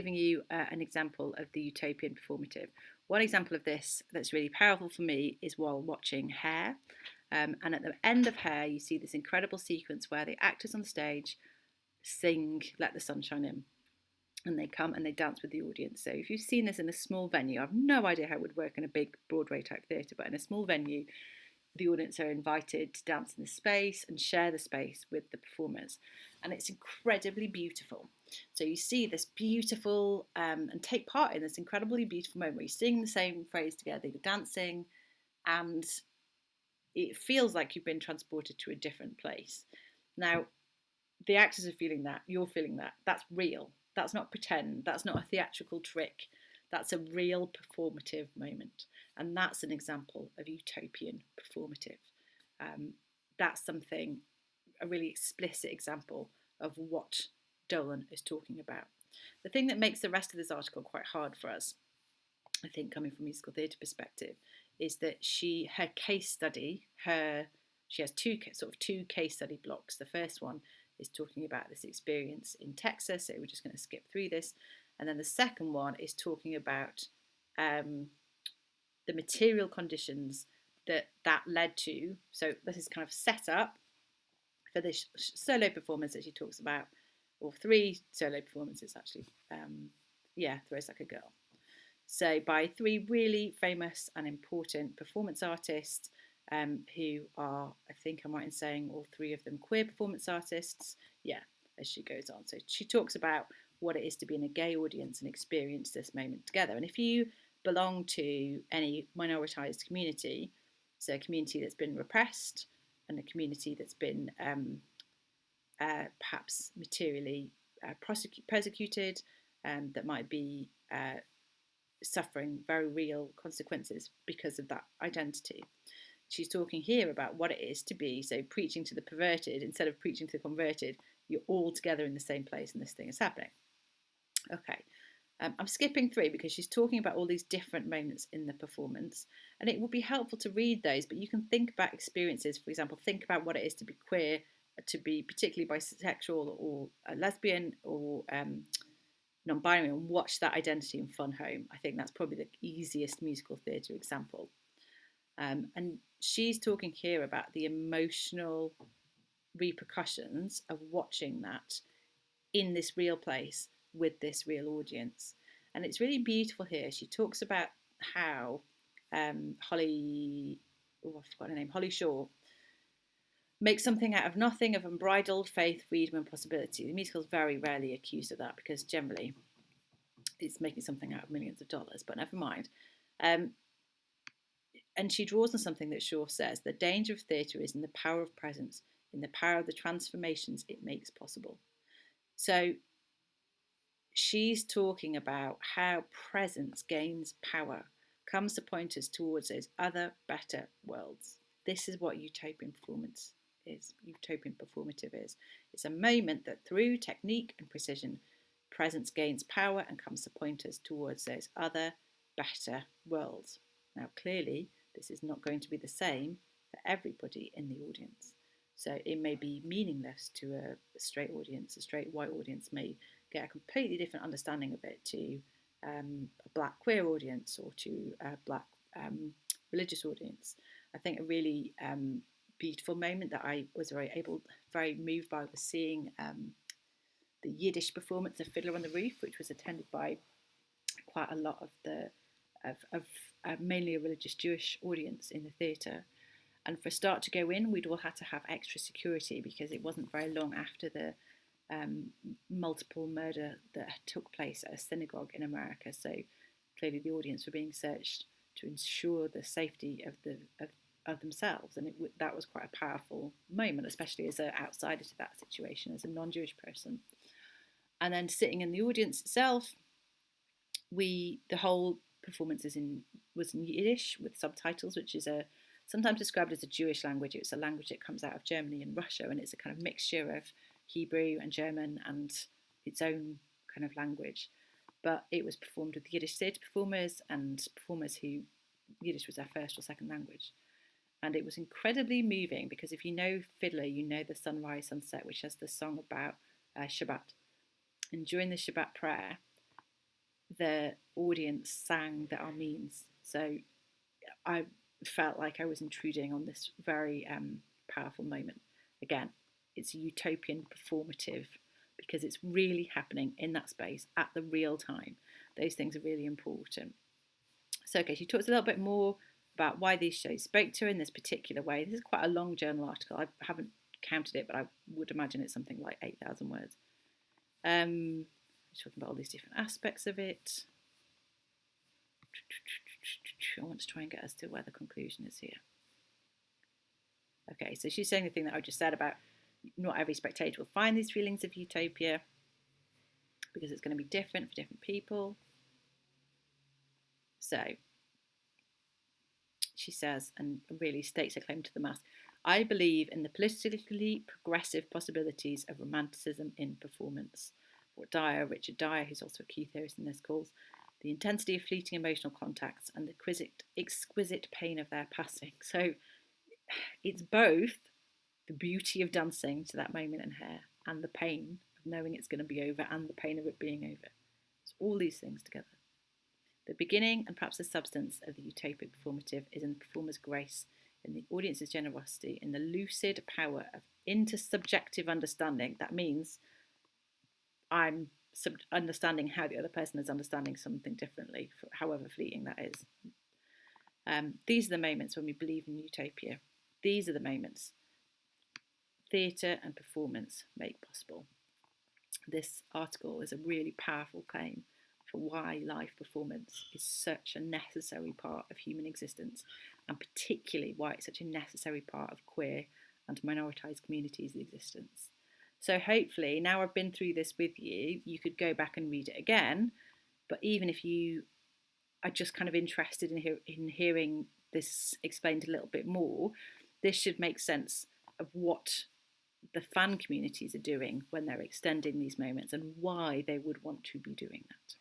Giving you an example of the Utopian performative. One example of this that's really powerful for me is while watching Hair. And at the end of Hair, you see this incredible sequence where the actors on stage sing Let the Sun Shine In. And they come and they dance with the audience. So if you've seen this in a small venue, I have no idea how it would work in a big Broadway type theatre, but in a small venue, the audience are invited to dance in the space and share the space with the performers. And it's incredibly beautiful. So you see this beautiful and take part in this incredibly beautiful moment where you sing the same phrase together, you're dancing, and it feels like you've been transported to a different place. Now, the actors are feeling that, you're feeling that. That's real. That's not pretend. That's not a theatrical trick. That's a real performative moment. And that's an example of utopian performative. That's something, a really explicit example of what Dolan is talking about. The thing that makes the rest of this article quite hard for us, I think, coming from a musical theatre perspective, is that her case study, she has two case study blocks. The first one is talking about this experience in Texas, so we're just going to skip through this. And then the second one is talking about the material conditions that led to, so this is kind of set up for this solo performance that she talks about, or three solo performances actually, Throws Like a Girl. So by three really famous and important performance artists who are, I think I'm right in saying all three of them queer performance artists, as she goes on. So she talks about what it is to be in a gay audience and experience this moment together. And if you belong to any minoritized community, so a community that's been repressed and a community that's been perhaps materially persecuted, that might be suffering very real consequences because of that identity. She's talking here about what it is to be, so preaching to the perverted instead of preaching to the converted, you're all together in the same place and this thing is happening. Okay, I'm skipping through because she's talking about all these different moments in the performance, and it would be helpful to read those, but you can think about experiences. For example, think about what it is to be queer, to be particularly bisexual or lesbian or non-binary, and watch that identity in Fun Home. I think that's probably the easiest musical theatre example. And she's talking here about the emotional repercussions of watching that in this real place with this real audience. And it's really beautiful here. She talks about how Holly Shaw makes something out of nothing, of unbridled faith, freedom and possibility. The musical is very rarely accused of that because generally it's making something out of millions of dollars, but never mind. And she draws on something that Shaw says: the danger of theatre is in the power of presence, in the power of the transformations it makes possible. So she's talking about how presence gains power, comes to point us towards those other, better worlds. This is what utopian performance is, utopian performative is. It's a moment that through technique and precision, presence gains power and comes to point us towards those other, better worlds. Now, clearly, this is not going to be the same for everybody in the audience. So it may be meaningless to a straight audience. A straight white audience may get a completely different understanding of it to a black queer audience or to a black religious audience. I think a really beautiful moment that I was very moved by was seeing the Yiddish performance of Fiddler on the Roof, which was attended by quite a lot of mainly a religious Jewish audience in the theatre. And for a start to go in, we'd all had to have extra security because it wasn't very long after the multiple murder that took place at a synagogue in America. So clearly the audience were being searched to ensure the safety of themselves. And that was quite a powerful moment, especially as an outsider to that situation, as a non-Jewish person. And then sitting in the audience itself, the whole performance was in Yiddish with subtitles, which is sometimes described as a Jewish language. It's a language that comes out of Germany and Russia, and it's a kind of mixture of Hebrew and German and its own kind of language. But it was performed with Yiddish theatre performers and performers who Yiddish was their first or second language. And it was incredibly moving because if you know Fiddler, you know the Sunrise Sunset, which has the song about Shabbat. And during the Shabbat prayer, the audience sang the Armenes. So I felt like I was intruding on this very powerful moment. Again, it's a utopian performative because it's really happening in that space at the real time. Those things are really important. So, okay, she talks a little bit more about why these shows spoke to her in this particular way. This is quite a long journal article. I haven't counted it, but I would imagine it's something like 8,000 words. She's talking about all these different aspects of it. I want to try and get us to where the conclusion is here. Okay, so she's saying the thing that I just said about not every spectator will find these feelings of utopia because it's going to be different for different people. So she says, and really states her claim to the mass, I believe in the politically progressive possibilities of romanticism in performance. What Richard Dyer, who's also a key theorist in this, calls the intensity of fleeting emotional contacts and the exquisite pain of their passing. So it's both the beauty of dancing to that moment in hair and the pain of knowing it's going to be over and the pain of it being over. It's all these things together. The beginning and perhaps the substance of the utopic performative is in the performer's grace, in the audience's generosity, in the lucid power of intersubjective understanding. That means I'm understanding how the other person is understanding something differently, however fleeting that is. These are the moments when we believe in utopia. These are the moments theatre and performance make possible. This article is a really powerful claim for why live performance is such a necessary part of human existence, and particularly why it's such a necessary part of queer and minoritized communities' existence. So hopefully, now I've been through this with you, you could go back and read it again. But even if you are just kind of interested in hearing this explained a little bit more, this should make sense of what the fan communities are doing when they're extending these moments and why they would want to be doing that.